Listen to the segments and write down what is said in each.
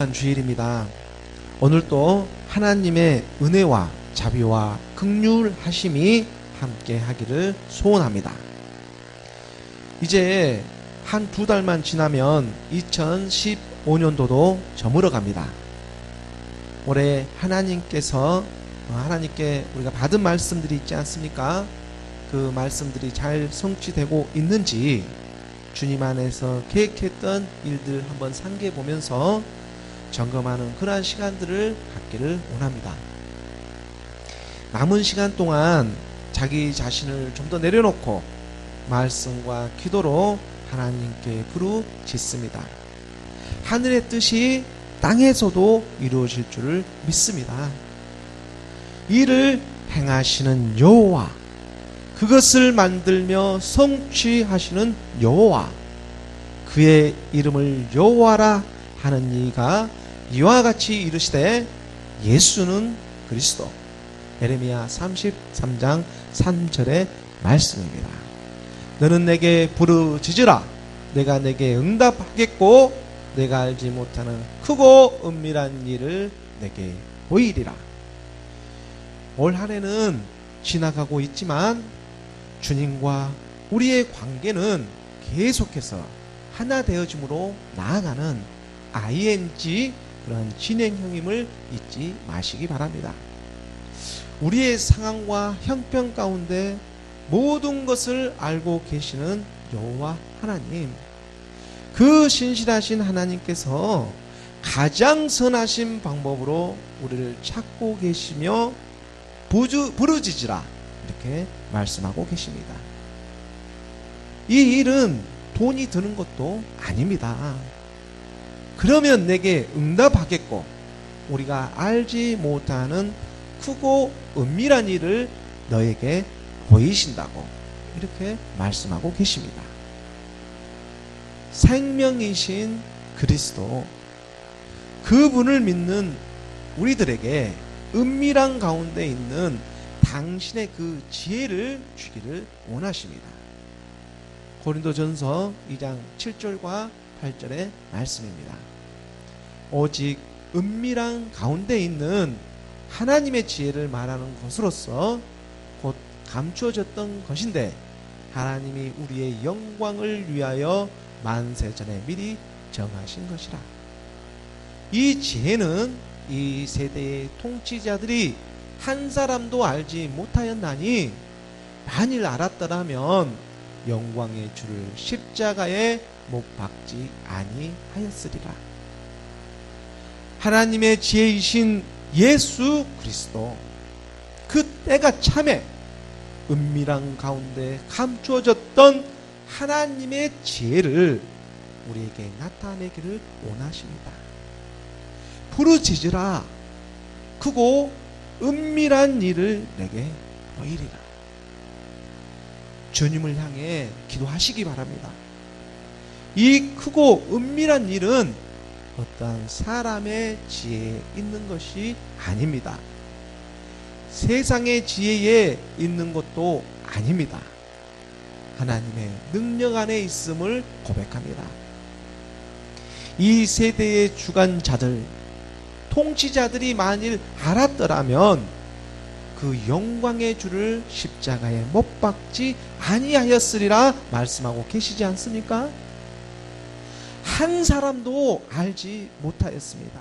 주일입니다. 오늘도 하나님의 은혜와 자비와 긍휼하심이 함께 하기를 소원합니다. 이제 한 두 달만 지나면 2015년도도 저물어 갑니다. 올해 하나님께 우리가 받은 말씀들이 있지 않습니까? 그 말씀들이 잘 성취되고 있는지 주님 안에서 계획했던 일들 한번 상기해 보면서 점검하는 그러한 시간들을 갖기를 원합니다. 남은 시간 동안 자기 자신을 좀 더 내려놓고 말씀과 기도로 하나님께 부르짖습니다. 하늘의 뜻이 땅에서도 이루어질 줄을 믿습니다. 이를 행하시는 여호와, 그것을 만들며 성취하시는 여호와, 그의 이름을 여호와라 하는 이가 이와 같이 이르시되 예수는 그리스도. 예레미야 33장 3절의 말씀입니다. 너는 내게 부르짖으라. 내가 내게 응답하겠고 내가 알지 못하는 크고 은밀한 일을 내게 보이리라. 올 한 해는 지나가고 있지만 주님과 우리의 관계는 계속해서 하나 되어짐으로 나아가는 ING 그런 진행형임을 잊지 마시기 바랍니다. 우리의 상황과 형편 가운데 모든 것을 알고 계시는 여호와 하나님, 그 신실하신 하나님께서 가장 선하신 방법으로 우리를 찾고 계시며 부르짖으라 이렇게 말씀하고 계십니다. 이 일은 돈이 드는 것도 아닙니다. 그러면 내게 응답하겠고 우리가 알지 못하는 크고 은밀한 일을 너에게 보이신다고 이렇게 말씀하고 계십니다. 생명이신 그리스도, 그분을 믿는 우리들에게 은밀한 가운데 있는 당신의 그 지혜를 주기를 원하십니다. 고린도전서 2장 7절과 8절의 말씀입니다. 오직 은밀한 가운데 있는 하나님의 지혜를 말하는 것으로서 곧 감추어졌던 것인데 하나님이 우리의 영광을 위하여 만세전에 미리 정하신 것이라. 이 지혜는 이 세대의 통치자들이 한 사람도 알지 못하였나니 만일 알았더라면 영광의 주를 십자가에 못 박지 아니하였으리라. 하나님의 지혜이신 예수 그리스도, 그 때가 참에 은밀한 가운데 감추어졌던 하나님의 지혜를 우리에게 나타내기를 원하십니다. 부르짖으라. 크고 은밀한 일을 내게 보이리라. 주님을 향해 기도하시기 바랍니다. 이 크고 은밀한 일은 어떠한 사람의 지혜에 있는 것이 아닙니다. 세상의 지혜에 있는 것도 아닙니다. 하나님의 능력 안에 있음을 고백합니다. 이 세대의 주관자들, 통치자들이 만일 알았더라면 그 영광의 주를 십자가에 못 박지 아니하였으리라 말씀하고 계시지 않습니까? 한 사람도 알지 못하였습니다.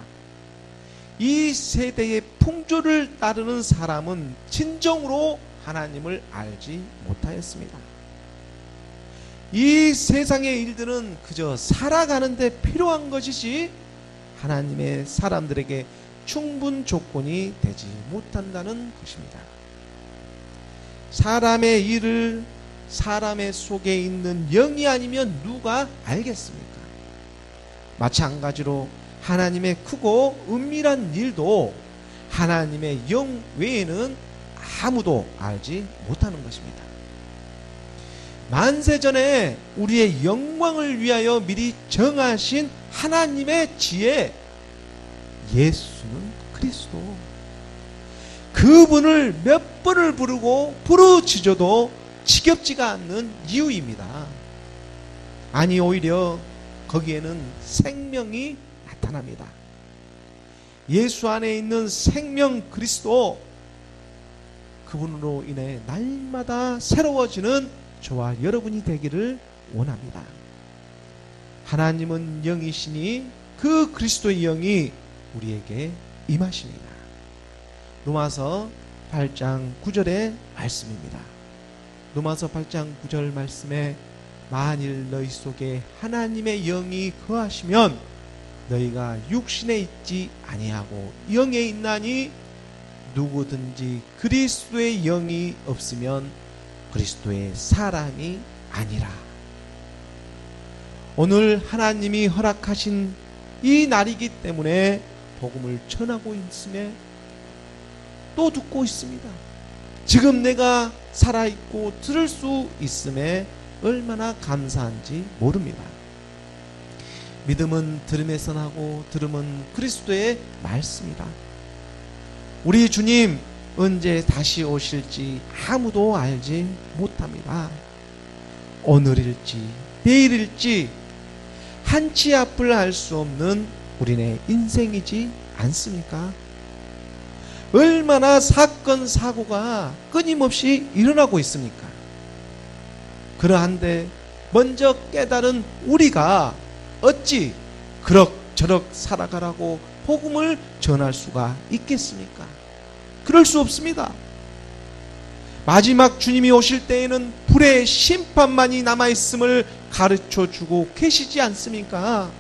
이 세대의 풍조를 따르는 사람은 진정으로 하나님을 알지 못하였습니다. 이 세상의 일들은 그저 살아가는 데 필요한 것이지 하나님의 사람들에게 충분 조건이 되지 못한다는 것입니다. 사람의 일을 사람의 속에 있는 영이 아니면 누가 알겠습니까? 마찬가지로 하나님의 크고 은밀한 일도 하나님의 영 외에는 아무도 알지 못하는 것입니다. 만세전에 우리의 영광을 위하여 미리 정하신 하나님의 지혜, 예수는 그리스도, 그분을 몇 번을 부르고 부르짖어도 지겹지가 않는 이유입니다. 아니 오히려 거기에는 생명이 나타납니다. 예수 안에 있는 생명 그리스도, 그분으로 인해 날마다 새로워지는 저와 여러분이 되기를 원합니다. 하나님은 영이시니 그 그리스도의 영이 우리에게 임하십니다. 로마서 8장 9절의 말씀입니다. 로마서 8장 9절 말씀에 만일 너희 속에 하나님의 영이 거하시면 너희가 육신에 있지 아니하고 영에 있나니 누구든지 그리스도의 영이 없으면 그리스도의 사람이 아니라. 오늘 하나님이 허락하신 이 날이기 때문에 복음을 전하고 있음에 또 듣고 있습니다. 지금 내가 살아있고 들을 수 있음에 얼마나 감사한지 모릅니다. 믿음은 들음에서 나고 들음은 그리스도의 말씀이다. 우리 주님 언제 다시 오실지 아무도 알지 못합니다. 오늘일지 내일일지 한치 앞을 알 수 없는 우리네 인생이지 않습니까? 얼마나 사건 사고가 끊임없이 일어나고 있습니까? 그러한데 먼저 깨달은 우리가 어찌 그럭저럭 살아가라고 복음을 전할 수가 있겠습니까? 그럴 수 없습니다. 마지막 주님이 오실 때에는 불의 심판만이 남아있음을 가르쳐주고 계시지 않습니까?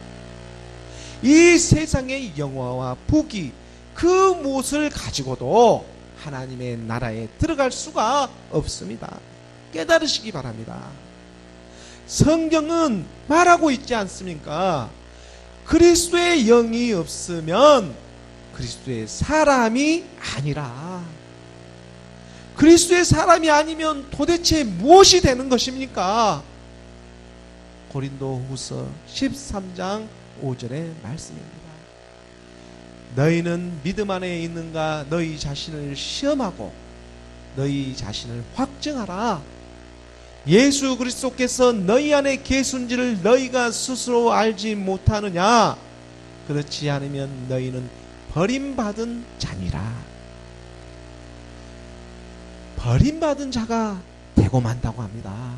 이 세상의 영화와 부귀 그 무엇을 가지고도 하나님의 나라에 들어갈 수가 없습니다. 깨달으시기 바랍니다. 성경은 말하고 있지 않습니까? 그리스도의 영이 없으면 그리스도의 사람이 아니라. 그리스도의 사람이 아니면 도대체 무엇이 되는 것입니까? 고린도후서 13장 5절의 말씀입니다. 너희는 믿음 안에 있는가 너희 자신을 시험하고 너희 자신을 확증하라. 예수 그리스도께서 너희 안에 계신지를 너희가 스스로 알지 못하느냐? 그렇지 않으면 너희는 버림받은 자니라. 버림받은 자가 되고 만다고 합니다.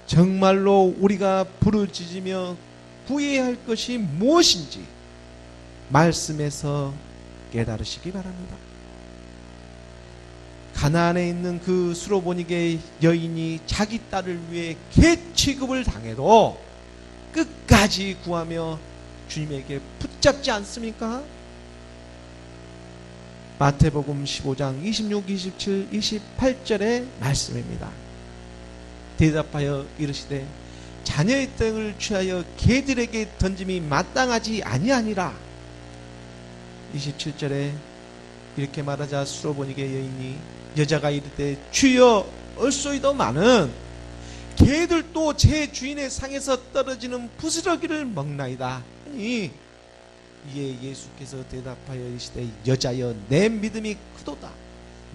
정말로 우리가 부르짖으며 구해야 할 것이 무엇인지 말씀에서 깨달으시기 바랍니다. 가나안에 있는 그 수로보니게 여인이 자기 딸을 위해 개 취급을 당해도 끝까지 구하며 주님에게 붙잡지 않습니까? 마태복음 15장 26, 27, 28절의 말씀입니다. 대답하여 이르시되 자녀의 떡을 취하여 개들에게 던짐이 마땅하지 아니하니라. 27절에 이렇게 말하자 수로보니게 여인이 여자가 이르되 주여 얼소이더마는 개들도 제 주인의 상에서 떨어지는 부스러기를 먹나이다 하니 이에 예수께서 대답하여 이르시되 여자여 내 믿음이 크도다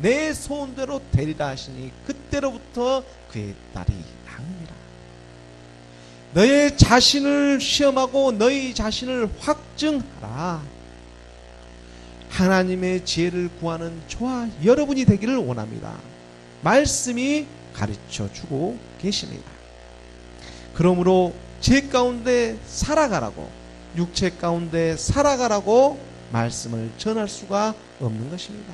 내 소원대로 되리라 하시니 그때로부터 그의 딸이 나으니라. 너의 자신을 시험하고 너희 자신을 확증하라. 하나님의 지혜를 구하는 저와 여러분이 되기를 원합니다. 말씀이 가르쳐주고 계십니다. 그러므로 죄 가운데 살아가라고, 육체 가운데 살아가라고 말씀을 전할 수가 없는 것입니다.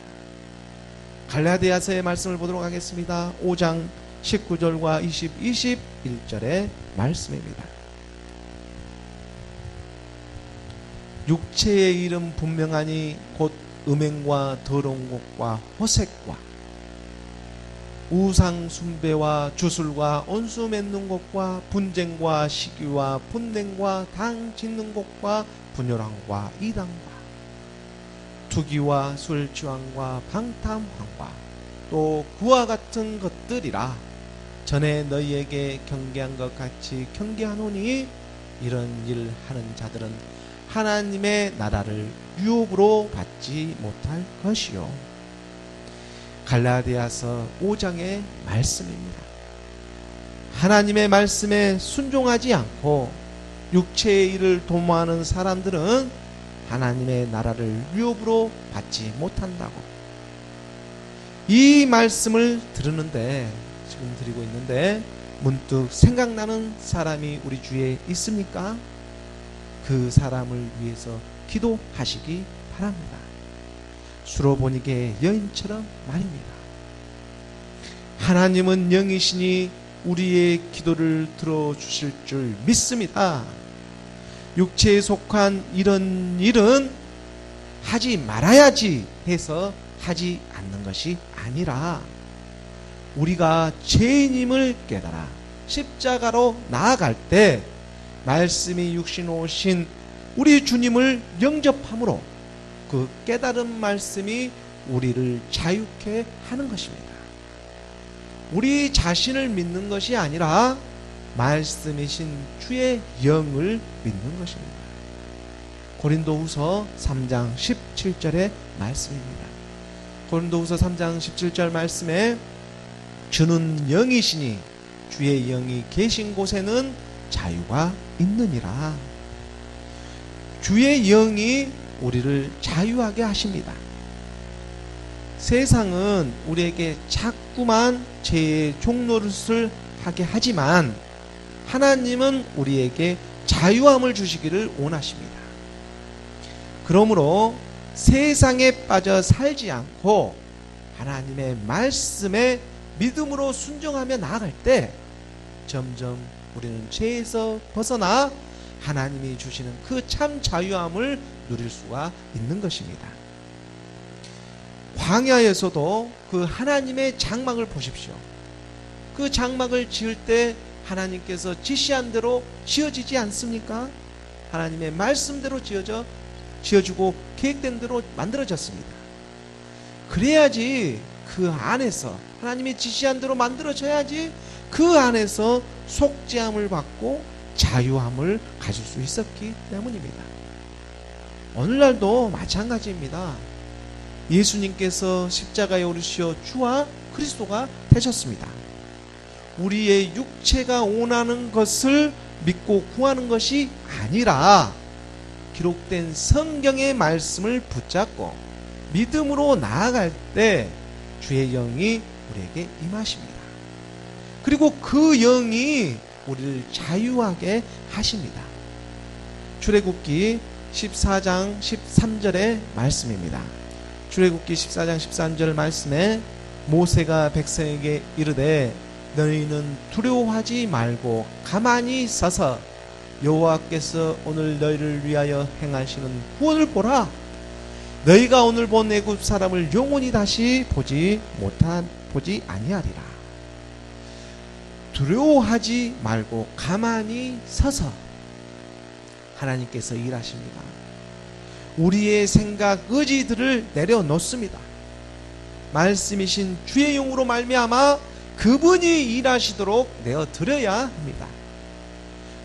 갈라디아서의 말씀을 보도록 하겠습니다. 5장 19절과 21절의 말씀입니다. 육체의 일은 분명하니 곧 음행과 더러운 것과 호색과 우상 숭배와 주술과 온수 맺는 것과 분쟁과 시기와 분냉과 당 짓는 것과 분열함과 이단과 투기와 술 취함과 방탕함과 또 그와 같은 것들이라. 전에 너희에게 경계한 것 같이 경계하노니 이런 일 하는 자들은 하나님의 나라를 유업으로 받지 못할 것이요. 갈라디아서 5장의 말씀입니다. 하나님의 말씀에 순종하지 않고 육체의 일을 도모하는 사람들은 하나님의 나라를 유업으로 받지 못한다고. 이 말씀을 들었는데, 지금 드리고 있는데 문득 생각나는 사람이 우리 주위에 있습니까? 그 사람을 위해서 기도하시기 바랍니다. 수로보니게 여인처럼 말입니다. 하나님은 영이시니 우리의 기도를 들어주실 줄 믿습니다. 육체에 속한 이런 일은 하지 말아야지 해서 하지 않는 것이 아니라, 우리가 죄인임을 깨달아 십자가로 나아갈 때 말씀이 육신 오신 우리 주님을 영접함으로 그 깨달은 말씀이 우리를 자유케 하는 것입니다. 우리 자신을 믿는 것이 아니라 말씀이신 주의 영을 믿는 것입니다. 고린도후서 3장 17절의 말씀입니다. 고린도후서 3장 17절 말씀에 주는 영이시니 주의 영이 계신 곳에는 자유가 있느니라. 주의 영이 우리를 자유하게 하십니다. 세상은 우리에게 자꾸만 죄의 종노릇을 하게 하지만 하나님은 우리에게 자유함을 주시기를 원하십니다. 그러므로 세상에 빠져 살지 않고 하나님의 말씀에 믿음으로 순종하며 나아갈 때 점점 우리는 죄에서 벗어나 하나님이 주시는 그 참 자유함을 누릴 수가 있는 것입니다. 광야에서도 그 하나님의 장막을 보십시오. 그 장막을 지을 때 하나님께서 지시한 대로 지어지지 않습니까? 하나님의 말씀대로 지어주고 계획된 대로 만들어졌습니다. 그래야지 그 안에서 하나님이 지시한 대로 만들어져야지 그 안에서 속죄함을 받고 자유함을 가질 수 있었기 때문입니다. 오늘날도 마찬가지입니다. 예수님께서 십자가에 오르시어 주와 그리스도가 되셨습니다. 우리의 육체가 원하는 것을 믿고 구하는 것이 아니라 기록된 성경의 말씀을 붙잡고 믿음으로 나아갈 때 주의 영이 우리에게 임하십니다. 그리고 그 영이 우리를 자유하게 하십니다. 출애굽기 14장 13절의 말씀입니다. 출애굽기 14장 13절 말씀에 모세가 백성에게 이르되 너희는 두려워하지 말고 가만히 서서 여호와께서 오늘 너희를 위하여 행하시는 구원을 보라. 너희가 오늘 본 애굽 사람을 영원히 다시 보지 아니하리라. 두려워하지 말고 가만히 서서 하나님께서 일하십니다. 우리의 생각, 의지들을 내려놓습니다. 말씀이신 주의 영으로 말미암아 그분이 일하시도록 내어드려야 합니다.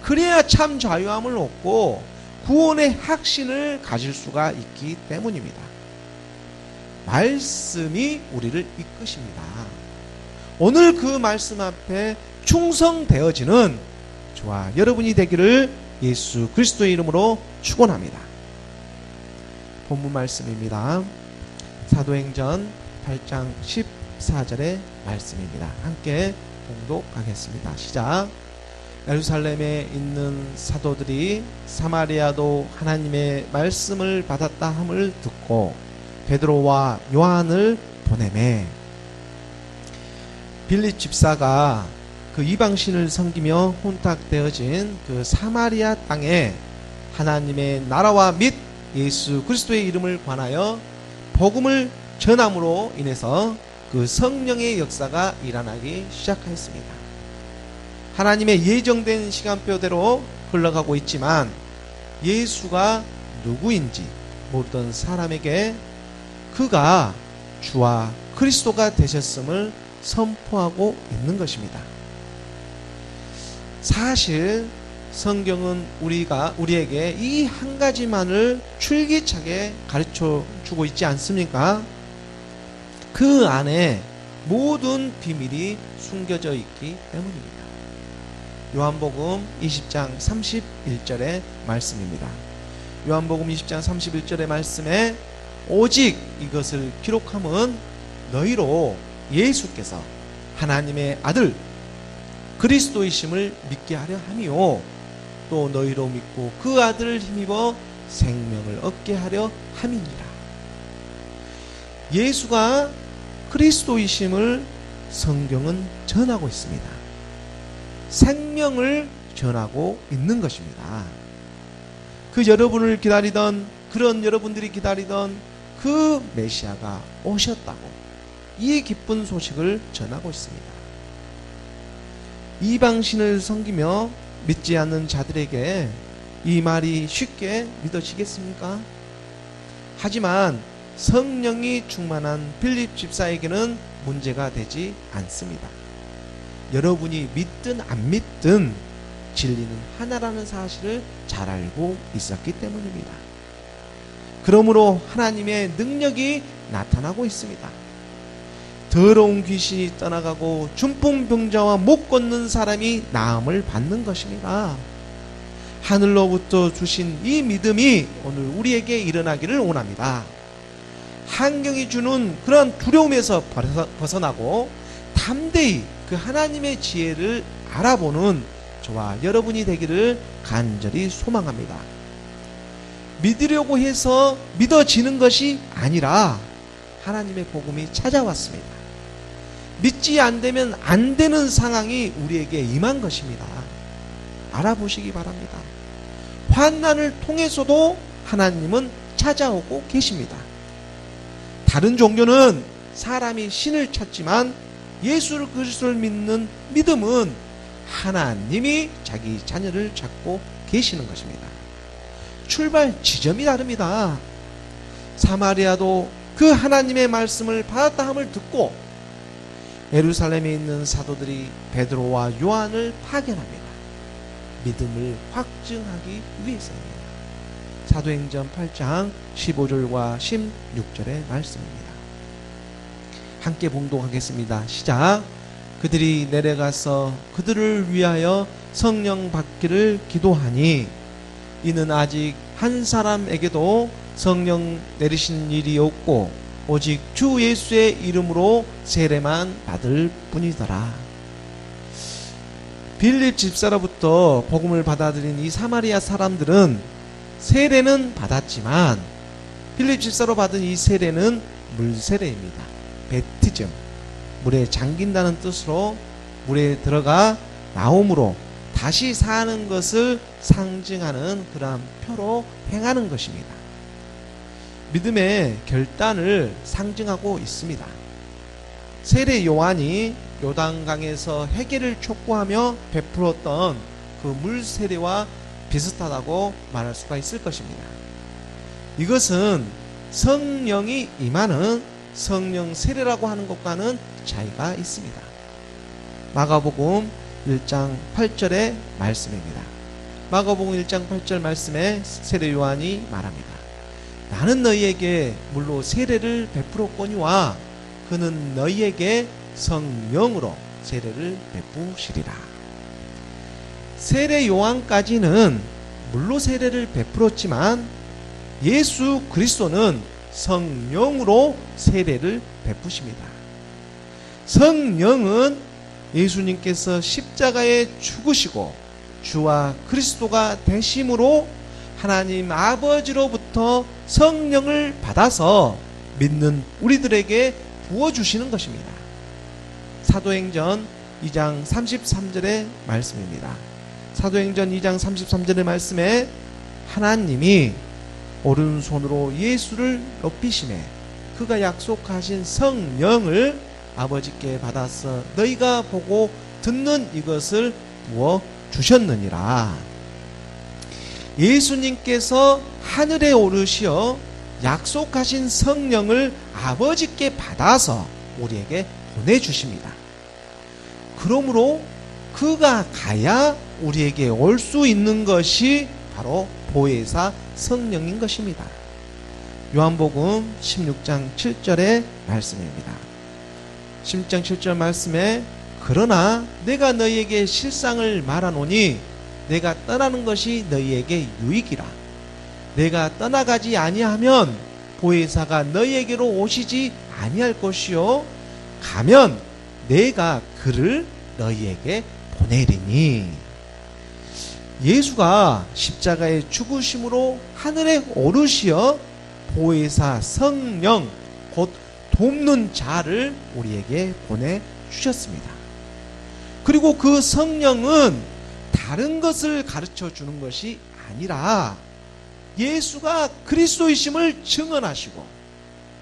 그래야 참 자유함을 얻고 구원의 확신을 가질 수가 있기 때문입니다. 말씀이 우리를 이끄십니다. 오늘 그 말씀 앞에 충성되어지는 저와 여러분이 되기를 예수 그리스도의 이름으로 축원합니다. 본문 말씀입니다. 사도행전 8장 14절의 말씀입니다. 함께 봉독하겠습니다. 시작. 예루살렘에 있는 사도들이 사마리아도 하나님의 말씀을 받았다 함을 듣고 베드로와 요한을 보내매 빌립 집사가 그 이방신을 섬기며 혼탁되어진 그 사마리아 땅에 하나님의 나라와 및 예수 그리스도의 이름을 관하여 복음을 전함으로 인해서 그 성령의 역사가 일어나기 시작하였습니다. 하나님의 예정된 시간표대로 흘러가고 있지만 예수가 누구인지 모르던 사람에게 그가 주와 그리스도가 되셨음을 선포하고 있는 것입니다. 사실 성경은 우리에게 이 한 가지만을 줄기차게 가르쳐 주고 있지 않습니까? 그 안에 모든 비밀이 숨겨져 있기 때문입니다. 요한복음 20장 31절의 말씀입니다. 요한복음 20장 31절의 말씀에 오직 이것을 기록함은 너희로 예수께서 하나님의 아들 그리스도이심을 믿게 하려 함이요 또 너희로 믿고 그 아들을 힘입어 생명을 얻게 하려 함이니라. 예수가 그리스도이심을 성경은 전하고 있습니다. 생명을 전하고 있는 것입니다. 그 여러분을 기다리던, 그런 여러분들이 기다리던 그 메시아가 오셨다고 이 기쁜 소식을 전하고 있습니다. 이방신을 섬기며 믿지 않는 자들에게 이 말이 쉽게 믿어지겠습니까? 하지만 성령이 충만한 빌립 집사에게는 문제가 되지 않습니다. 여러분이 믿든 안 믿든 진리는 하나라는 사실을 잘 알고 있었기 때문입니다. 그러므로 하나님의 능력이 나타나고 있습니다. 더러운 귀신이 떠나가고 중풍병자와 못 걷는 사람이 나음을 받는 것입니다. 하늘로부터 주신 이 믿음이 오늘 우리에게 일어나기를 원합니다. 환경이 주는 그런 두려움에서 벗어나고 담대히 그 하나님의 지혜를 알아보는 저와 여러분이 되기를 간절히 소망합니다. 믿으려고 해서 믿어지는 것이 아니라 하나님의 복음이 찾아왔습니다. 믿지 않으면 안 되는 상황이 우리에게 임한 것입니다. 알아보시기 바랍니다. 환난을 통해서도 하나님은 찾아오고 계십니다. 다른 종교는 사람이 신을 찾지만 예수 그리스도를 믿는 믿음은 하나님이 자기 자녀를 찾고 계시는 것입니다. 출발 지점이 다릅니다. 사마리아도 그 하나님의 말씀을 받았다 함을 듣고 예루살렘에 있는 사도들이 베드로와 요한을 파견합니다. 믿음을 확증하기 위해서입니다. 사도행전 8장 15절과 16절의 말씀입니다. 함께 봉독하겠습니다. 시작. 그들이 내려가서 그들을 위하여 성령 받기를 기도하니 이는 아직 한 사람에게도 성령 내리신 일이 없고 오직 주 예수의 이름으로 세례만 받을 뿐이더라. 빌립 집사로부터 복음을 받아들인 이 사마리아 사람들은 세례는 받았지만 빌립 집사로 받은 이 세례는 물세례입니다. 베티즘, 물에 잠긴다는 뜻으로 물에 들어가 나옴으로 다시 사는 것을 상징하는 그러한 표로 행하는 것입니다. 믿음의 결단을 상징하고 있습니다. 세례 요한이 요단강에서 회개를 촉구하며 베풀었던 그 물세례와 비슷하다고 말할 수가 있을 것입니다. 이것은 성령이 임하는 성령 세례라고 하는 것과는 차이가 있습니다. 마가복음 1장 8절의 말씀입니다. 마가복음 1장 8절 말씀에 세례 요한이 말합니다. 나는 너희에게 물로 세례를 베풀었거니와 그는 너희에게 성령으로 세례를 베푸시리라. 세례 요한까지는 물로 세례를 베풀었지만 예수 그리스도는 성령으로 세례를 베푸십니다. 성령은 예수님께서 십자가에 죽으시고 주와 그리스도가 되심으로 하나님 아버지로부터 성령을 받아서 믿는 우리들에게 부어주시는 것입니다. 사도행전 2장 33절의 말씀입니다. 사도행전 2장 33절의 말씀에 하나님이 오른손으로 예수를 높이시매 그가 약속하신 성령을 아버지께 받아서 너희가 보고 듣는 이것을 부어 주셨느니라. 예수님께서 하늘에 오르시어 약속하신 성령을 아버지께 받아서 우리에게 보내주십니다. 그러므로 그가 가야 우리에게 올 수 있는 것이 바로 보혜사 성령인 것입니다. 요한복음 16장 7절의 말씀입니다. 16장 7절 말씀에 그러나 내가 너희에게 실상을 말하노니 내가 떠나는 것이 너희에게 유익이라. 내가 떠나가지 아니하면 보혜사가 너희에게로 오시지 아니할 것이요 가면 내가 그를 너희에게 보내리니. 예수가 십자가의 죽으심으로 하늘에 오르시어 보혜사 성령 곧 돕는 자를 우리에게 보내주셨습니다. 그리고 그 성령은 다른 것을 가르쳐 주는 것이 아니라 예수가 그리스도이심을 증언하시고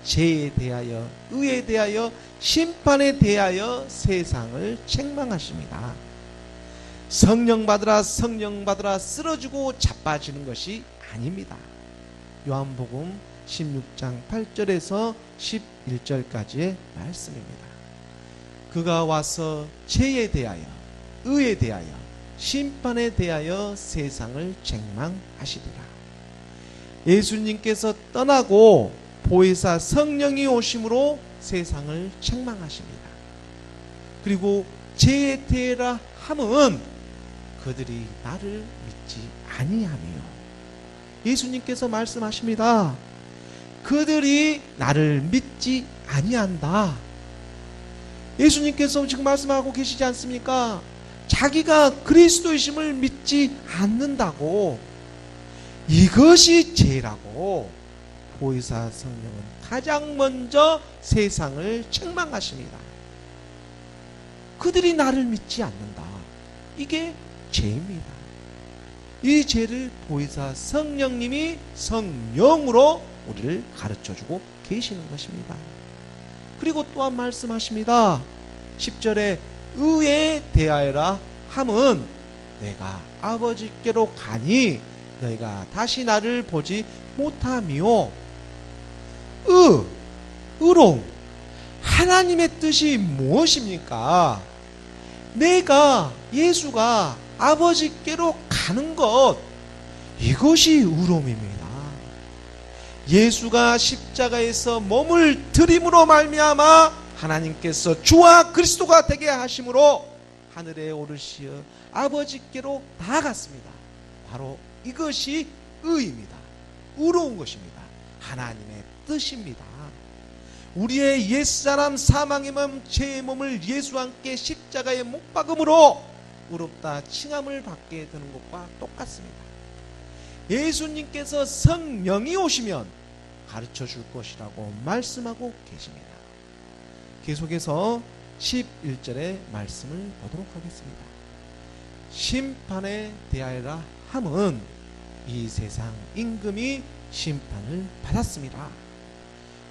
죄에 대하여 의에 대하여 심판에 대하여 세상을 책망하십니다. 성령 받으라 성령 받으라 쓰러지고 자빠지는 것이 아닙니다. 요한복음 16장 8절에서 11절까지의 말씀입니다. 그가 와서 죄에 대하여 의에 대하여 심판에 대하여 세상을 책망하시리라. 예수님께서 떠나고 보혜사 성령이 오심으로 세상을 책망하십니다. 그리고 죄에 대하라 함은 그들이 나를 믿지 아니하며, 예수님께서 말씀하십니다. 그들이 나를 믿지 아니한다. 예수님께서 지금 말씀하고 계시지 않습니까? 자기가 그리스도이심을 믿지 않는다고, 이것이 죄라고 보혜사 성령은 가장 먼저 세상을 책망하십니다. 그들이 나를 믿지 않는다. 이게 죄입니다. 이 죄를 보혜사 성령님이 성령으로 우리를 가르쳐주고 계시는 것입니다. 그리고 또한 말씀하십니다. 10절에 의에 대하여라 함은 내가 아버지께로 가니 너희가 다시 나를 보지 못하며, 의로움, 하나님의 뜻이 무엇입니까? 내가 예수가 아버지께로 가는 것, 이것이 의로움입니다. 예수가 십자가에서 몸을 들임으로 말미암아 하나님께서 주와 그리스도가 되게 하심으로 하늘에 오르시어 아버지께로 나아갔습니다. 바로 이것이 의입니다. 의로운 것입니다. 하나님의 뜻입니다. 우리의 옛사람 사망의 몸, 죄의 몸을 예수와 함께 십자가에 못 박음으로 의롭다 칭함을 받게 되는 것과 똑같습니다. 예수님께서 성령이 오시면 가르쳐 줄 것이라고 말씀하고 계십니다. 계속해서 11절의 말씀을 보도록 하겠습니다. 심판에 대하여라 함은 이 세상 임금이 심판을 받았습니다.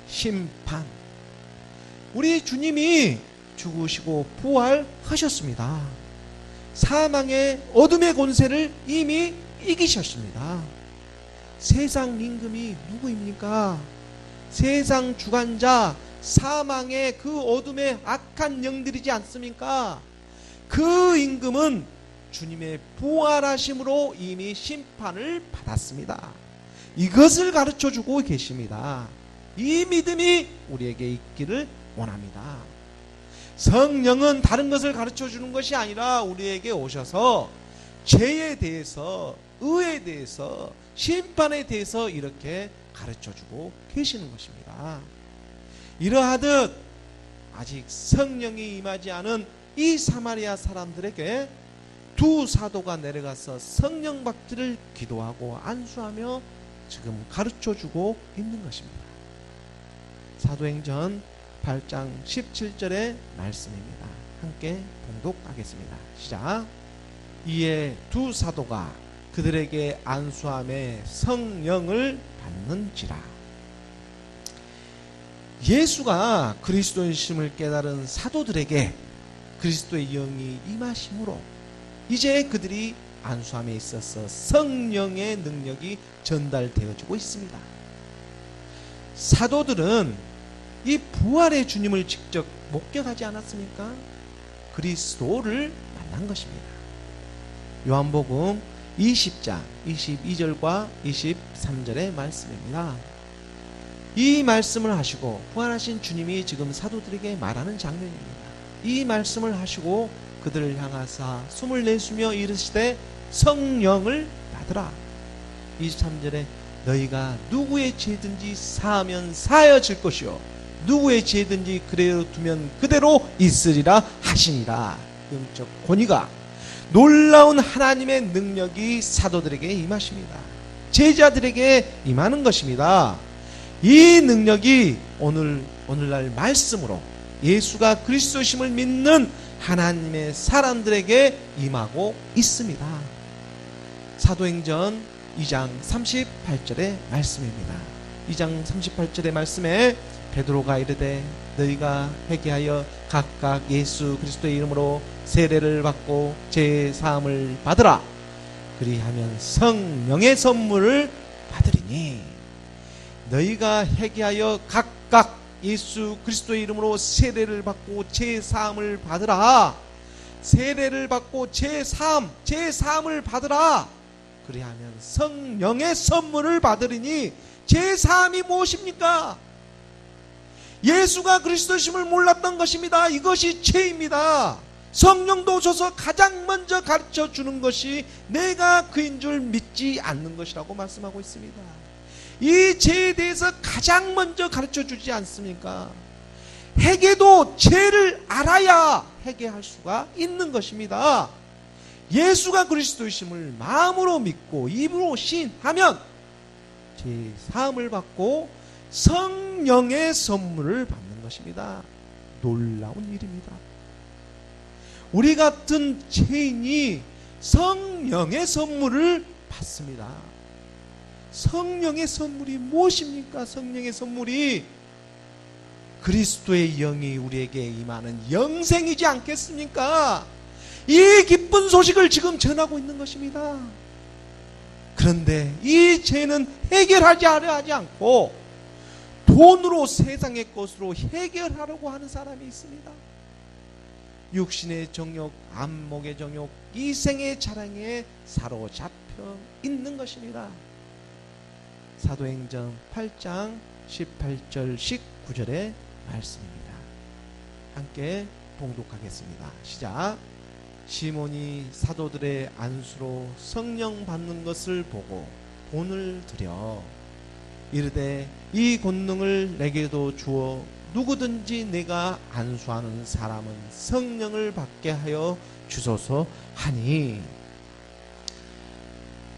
심판, 우리 주님이 죽으시고 부활하셨습니다. 사망의 어둠의 권세를 이미 이기셨습니다. 세상 임금이 누구입니까? 세상 주관자, 사망의 그 어둠의 악한 영들이지 않습니까? 그 임금은 주님의 부활하심으로 이미 심판을 받았습니다. 이것을 가르쳐주고 계십니다. 이 믿음이 우리에게 있기를 원합니다. 성령은 다른 것을 가르쳐주는 것이 아니라 우리에게 오셔서 죄에 대해서, 의에 대해서, 심판에 대해서 이렇게 가르쳐주고 계시는 것입니다. 이러하듯 아직 성령이 임하지 않은 이 사마리아 사람들에게 두 사도가 내려가서 성령 받기를 기도하고 안수하며 지금 가르쳐주고 있는 것입니다. 사도행전 8장 17절의 말씀입니다. 함께 봉독하겠습니다. 시작. 이에 두 사도가 그들에게 안수함에 성령을 받는지라. 예수가 그리스도이심을 깨달은 사도들에게 그리스도의 영이 임하심으로 이제 그들이 안수함에 있어서 성령의 능력이 전달되어지고 있습니다. 사도들은 이 부활의 주님을 직접 목격하지 않았습니까? 그리스도를 만난 것입니다. 요한복음 20장 22절과 23절의 말씀입니다. 이 말씀을 하시고 부활하신 주님이 지금 사도들에게 말하는 장면입니다. 이 말씀을 하시고 그들을 향하사 숨을 내쉬며 이르시되 성령을 받으라. 23절에 너희가 누구의 죄든지 사하면 사하여질 것이요 누구의 죄든지 그대로 두면 그대로 있으리라 하시니라. 영적 권위가, 놀라운 하나님의 능력이 사도들에게 임하십니다. 제자들에게 임하는 것입니다. 이 능력이 오늘날 말씀으로 예수가 그리스도심을 믿는 하나님의 사람들에게 임하고 있습니다. 사도행전 2장 38절의 말씀입니다. 2장 38절의 말씀에 베드로가 이르되 너희가 회개하여 각각 예수 그리스도의 이름으로 세례를 받고 죄 사함을 받으라. 그리하면 성령의 선물을 받으리니. 너희가 회개하여 각각 예수 그리스도의 이름으로 세례를 받고 죄 사함을 받으라. 세례를 받고 죄 사함을 받으라. 그리하면 성령의 선물을 받으리니. 죄 사함이 무엇입니까? 예수가 그리스도심을 몰랐던 것입니다. 이것이 죄입니다. 성령도 오셔서 가장 먼저 가르쳐 주는 것이 내가 그인 줄 믿지 않는 것이라고 말씀하고 있습니다. 이 죄에 대해서 가장 먼저 가르쳐 주지 않습니까? 회개도 죄를 알아야 회개할 수가 있는 것입니다. 예수가 그리스도이심을 마음으로 믿고 입으로 시인하면 죄 사함을 받고 성령의 선물을 받는 것입니다. 놀라운 일입니다. 우리 같은 죄인이 성령의 선물을 받습니다. 성령의 선물이 무엇입니까? 성령의 선물이 그리스도의 영이 우리에게 임하는 영생이지 않겠습니까? 이 기쁜 소식을 지금 전하고 있는 것입니다. 그런데 이 죄는 해결하지 않고 돈으로 세상의 것으로 해결하려고 하는 사람이 있습니다. 육신의 정욕, 안목의 정욕, 이생의 자랑에 사로잡혀 있는 것입니다. 사도행전 8장 18절 19절의 말씀입니다. 함께 봉독하겠습니다. 시작. 시몬이 사도들의 안수로 성령 받는 것을 보고 돈을 들여 이르되 이 권능을 내게도 주어 누구든지 내가 안수하는 사람은 성령을 받게 하여 주소서 하니.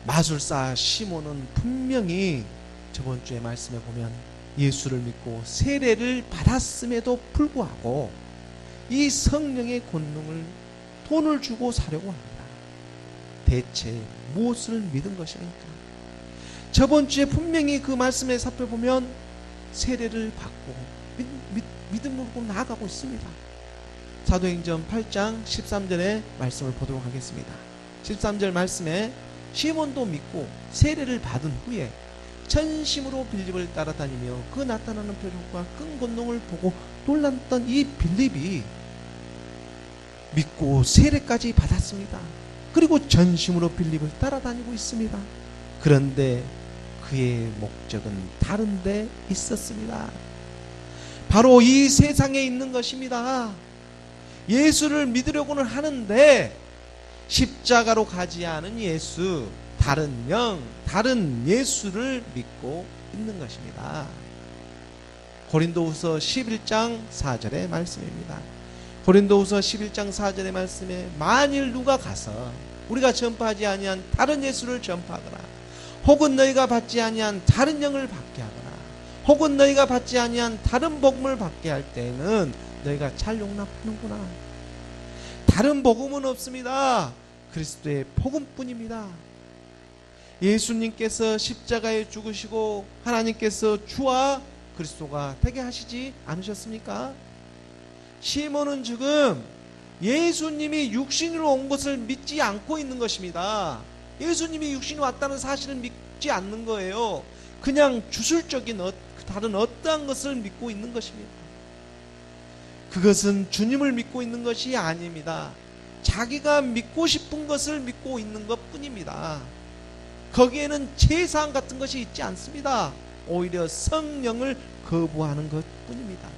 마술사 시몬은 분명히 저번 주에 말씀에 보면 예수를 믿고 세례를 받았음에도 불구하고 이 성령의 권능을 돈을 주고 사려고 합니다. 대체 무엇을 믿은 것입니까? 저번 주에 분명히 그 말씀에 살펴보면 세례를 받고 믿음으로 나아가고 있습니다. 사도행전 8장 13절의 말씀을 보도록 하겠습니다. 13절 말씀에 시몬도 믿고 세례를 받은 후에 전심으로 빌립을 따라다니며 그 나타나는 표적과 큰 권능을 보고 놀랐던 이 빌립이 믿고 세례까지 받았습니다. 그리고 전심으로 빌립을 따라다니고 있습니다. 그런데 그의 목적은 다른 데 있었습니다. 바로 이 세상에 있는 것입니다. 예수를 믿으려고는 하는데 십자가로 가지 않은 예수, 다른 영, 다른 예수를 믿고 있는 것입니다. 고린도후서 11장 4절의 말씀입니다. 고린도후서 11장 4절의 말씀에 만일 누가 가서 우리가 전파하지 아니한 다른 예수를 전파하거나 혹은 너희가 받지 아니한 다른 영을 받게 하거나 혹은 너희가 받지 아니한 다른 복음을 받게 할 때에는 너희가 잘 용납하는구나. 다른 복음은 없습니다. 그리스도의 복음뿐입니다. 예수님께서 십자가에 죽으시고 하나님께서 주와 그리스도가 되게 하시지 않으셨습니까? 시몬은 지금 예수님이 육신으로 온 것을 믿지 않고 있는 것입니다. 예수님이 육신이 왔다는 사실을 믿지 않는 거예요. 그냥 주술적인 다른 어떠한 것을 믿고 있는 것입니다. 그것은 주님을 믿고 있는 것이 아닙니다. 자기가 믿고 싶은 것을 믿고 있는 것뿐입니다. 거기에는 제사함 같은 것이 있지 않습니다. 오히려 성령을 거부하는 것뿐입니다.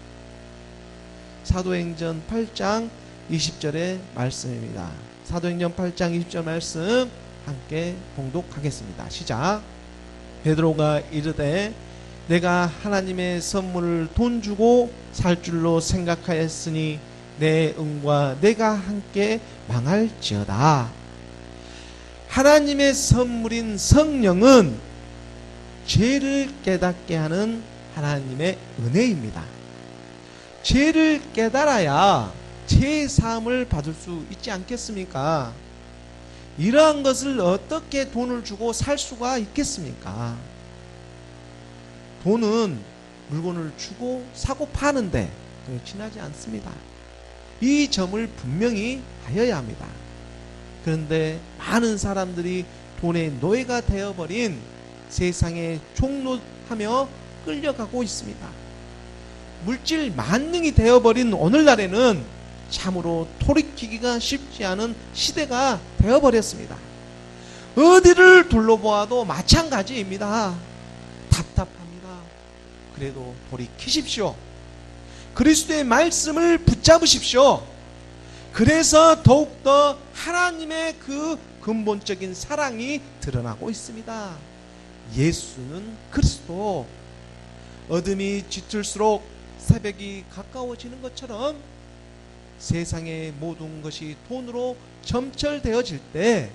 사도행전 8장 20절의 말씀입니다. 사도행전 8장 20절 말씀 함께 봉독하겠습니다. 시작. 베드로가 이르되 내가 하나님의 선물을 돈 주고 살 줄로 생각하였으니 내 은과 내가 함께 망할지어다. 하나님의 선물인 성령은 죄를 깨닫게 하는 하나님의 은혜입니다. 죄를 깨달아야 죄 사함을 받을 수 있지 않겠습니까? 이러한 것을 어떻게 돈을 주고 살 수가 있겠습니까? 돈은 물건을 주고 사고 파는데 지나지 않습니다. 이 점을 분명히 하여야 합니다. 그런데 많은 사람들이 돈의 노예가 되어버린 세상에 종노하며 끌려가고 있습니다. 물질 만능이 되어버린 오늘날에는 참으로 돌이키기가 쉽지 않은 시대가 되어버렸습니다. 어디를 둘러보아도 마찬가지입니다. 답답합니다. 그래도 돌이키십시오. 그리스도의 말씀을 붙잡으십시오. 그래서 더욱더 하나님의 그 근본적인 사랑이 드러나고 있습니다. 예수는 그리스도. 어둠이 짙을수록 새벽이 가까워지는 것처럼 세상의 모든 것이 돈으로 점철되어질 때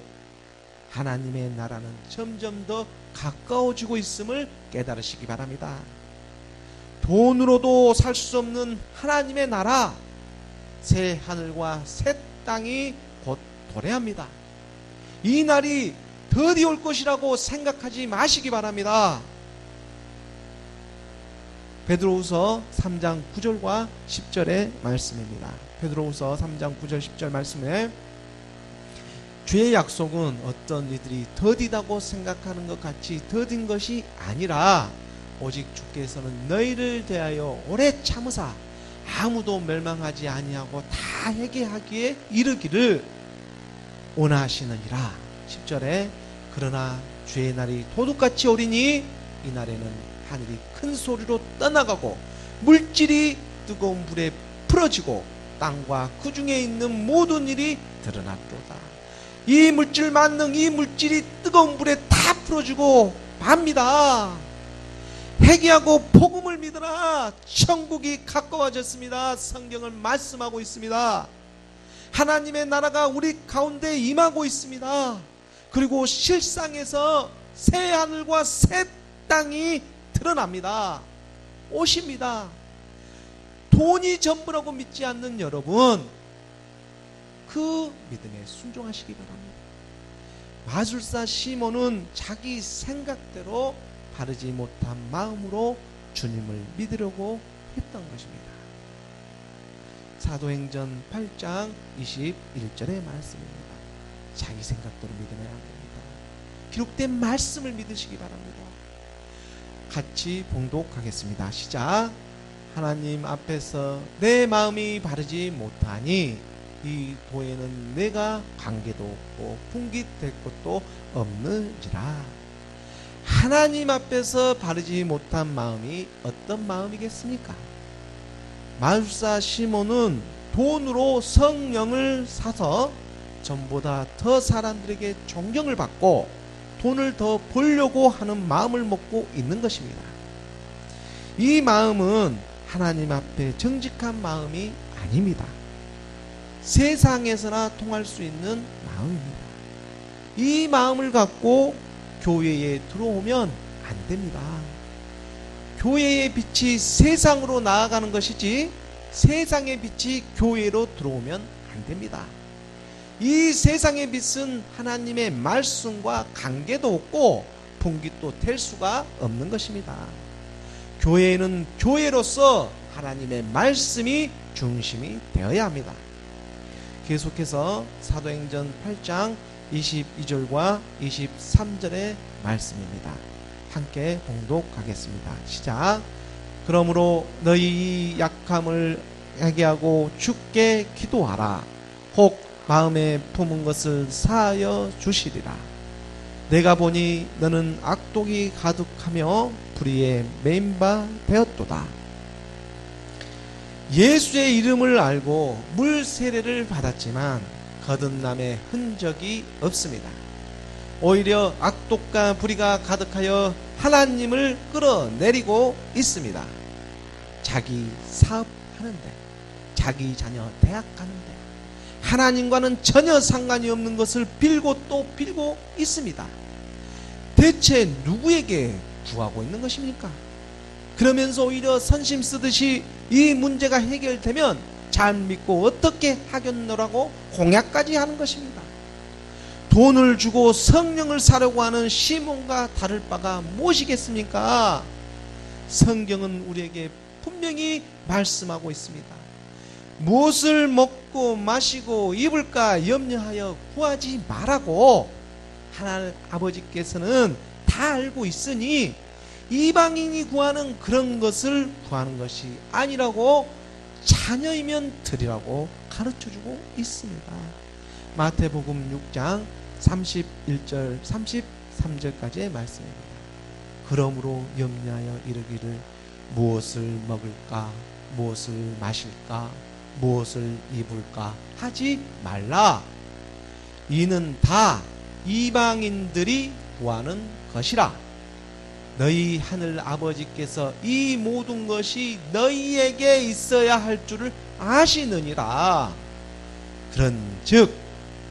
하나님의 나라는 점점 더 가까워지고 있음을 깨달으시기 바랍니다. 돈으로도 살 수 없는 하나님의 나라, 새 하늘과 새 땅이 곧 도래합니다. 이 날이 더디 올 것이라고 생각하지 마시기 바랍니다. 베드로후서 3장 9절과 10절의 말씀입니다. 베드로후서 3장 9절 10절 말씀에 주의 약속은 어떤 이들이 더디다고 생각하는 것 같이 더딘 것이 아니라 오직 주께서는 너희를 대하여 오래 참으사 아무도 멸망하지 아니하고 다 회개하기에 이르기를 원하시느니라. 10절에 그러나 주의 날이 도둑같이 오리니 이 날에는 하늘이 큰 소리로 떠나가고 물질이 뜨거운 불에 풀어지고 땅과 그 중에 있는 모든 일이 드러났도다. 이 물질 만능, 이 물질이 뜨거운 불에 다 풀어지고 맙니다. 회개하고 복음을 믿으라. 천국이 가까워졌습니다. 성경을 말씀하고 있습니다. 하나님의 나라가 우리 가운데 임하고 있습니다. 그리고 실상에서 새 하늘과 새 땅이 드러납니다. 오십니다. 돈이 전부라고 믿지 않는 여러분, 그 믿음에 순종하시기 바랍니다. 마술사 시몬은 자기 생각대로 바르지 못한 마음으로 주님을 믿으려고 했던 것입니다. 사도행전 8장 21절의 말씀입니다. 자기 생각대로 믿으면 안 됩니다. 기록된 말씀을 믿으시기 바랍니다. 같이 봉독하겠습니다. 시작. 하나님 앞에서 내 마음이 바르지 못하니 이 도에는 내가 관계도 없고 풍깃될 것도 없는지라. 하나님 앞에서 바르지 못한 마음이 어떤 마음이겠습니까? 마술사 시몬은 돈으로 성령을 사서 전보다 더 사람들에게 존경을 받고 돈을 더 벌려고 하는 마음을 먹고 있는 것입니다. 이 마음은 하나님 앞에 정직한 마음이 아닙니다. 세상에서나 통할 수 있는 마음입니다. 이 마음을 갖고 교회에 들어오면 안 됩니다. 교회의 빛이 세상으로 나아가는 것이지 세상의 빛이 교회로 들어오면 안 됩니다. 이 세상의 빛은 하나님의 말씀과 관계도 없고 풍깃도 될 수가 없는 것입니다. 교회는 교회로서 하나님의 말씀이 중심이 되어야 합니다. 계속해서 사도행전 8장 22절과 23절의 말씀입니다. 함께 봉독하겠습니다. 시작. 그러므로 너희 약함을 회개하고 주께 기도하라. 혹 마음에 품은 것을 사하여 주시리라. 내가 보니 너는 악독이 가득하며 불의에 매인 바 되었도다. 예수의 이름을 알고 물 세례를 받았지만 거듭남의 흔적이 없습니다. 오히려 악독과 불의가 가득하여 하나님을 끌어내리고 있습니다. 자기 사업하는데, 자기 자녀 대학 가는데 하나님과는 전혀 상관이 없는 것을 빌고 또 빌고 있습니다. 대체 누구에게 구하고 있는 것입니까? 그러면서 오히려 선심 쓰듯이 이 문제가 해결되면 잘 믿고 어떻게 하겠노라고 공약까지 하는 것입니다. 돈을 주고 성령을 사려고 하는 시몬과 다를 바가 무엇이겠습니까? 성경은 우리에게 분명히 말씀하고 있습니다. 무엇을 먹고 마시고 입을까 염려하여 구하지 말라고 하나님 아버지께서는 다 알고 있으니 이방인이 구하는 그런 것을 구하는 것이 아니라고 자녀이면 드리라고 가르쳐주고 있습니다. 마태복음 6장 31절 33절까지의 말씀입니다. 그러므로 염려하여 이르기를 무엇을 먹을까 무엇을 마실까 무엇을 입을까 하지 말라. 이는 다 이방인들이 구하는 것이라. 너희 하늘 아버지께서 이 모든 것이 너희에게 있어야 할 줄을 아시느니라. 그런즉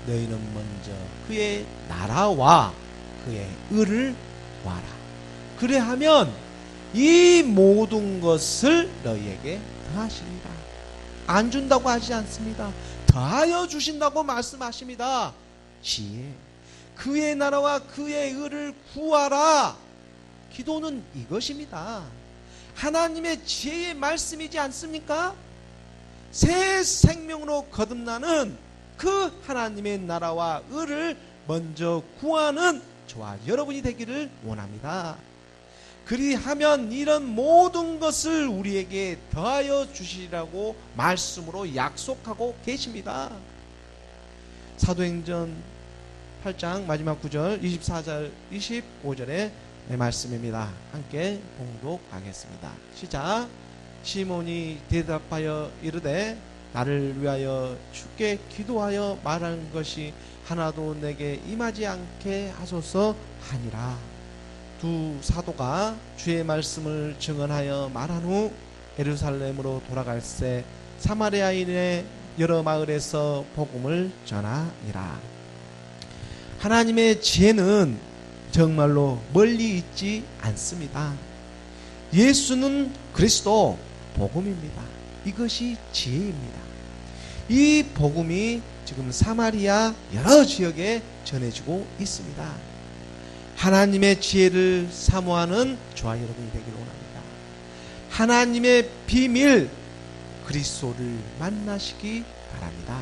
너희는 먼저 그의 나라와 그의 의를 구하라. 그래하면 이 모든 것을 너희에게 더하시리라. 안 준다고 하지 않습니다. 더하여 주신다고 말씀하십니다. 지혜, 그의 나라와 그의 의를 구하라. 기도는 이것입니다. 하나님의 지혜의 말씀이지 않습니까? 새 생명으로 거듭나는 그 하나님의 나라와 의를 먼저 구하는 저와 여러분이 되기를 원합니다. 그리하면 이런 모든 것을 우리에게 더하여 주시라고 말씀으로 약속하고 계십니다. 사도행전 8장 마지막 9절 24절 25절의 말씀입니다. 함께 봉독하겠습니다. 시작. 시몬이 대답하여 이르되 나를 위하여 주께 기도하여 말하는 것이 하나도 내게 임하지 않게 하소서 하니라. 두 사도가 주의 말씀을 증언하여 말한 후 예루살렘으로 돌아갈새 사마리아인의 여러 마을에서 복음을 전하니라. 하나님의 지혜는 정말로 멀리 있지 않습니다. 예수는 그리스도 복음입니다. 이것이 지혜입니다. 이 복음이 지금 사마리아 여러 지역에 전해지고 있습니다. 하나님의 지혜를 사모하는 저와 여러분이 되기를 원합니다. 하나님의 비밀 그리스도를 만나시기 바랍니다.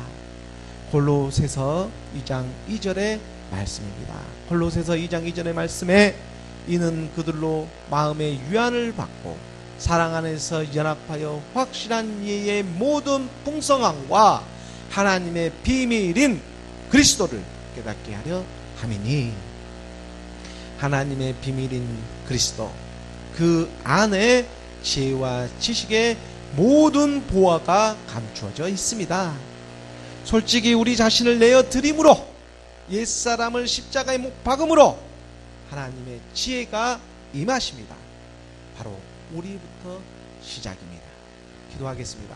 골로새서 2장 2절의 말씀입니다. 골로새서 2장 2절의 말씀에 이는 그들로 마음의 유한을 받고 사랑 안에서 연합하여 확실한 이해의 모든 풍성함과 하나님의 비밀인 그리스도를 깨닫게 하려 함이니. 하나님의 비밀인 그리스도, 그 안에 지혜와 지식의 모든 보화가 감추어져 있습니다. 솔직히 우리 자신을 내어 드림으로, 옛사람을 십자가에 못 박음으로 하나님의 지혜가 임하십니다. 바로 우리부터 시작입니다. 기도하겠습니다.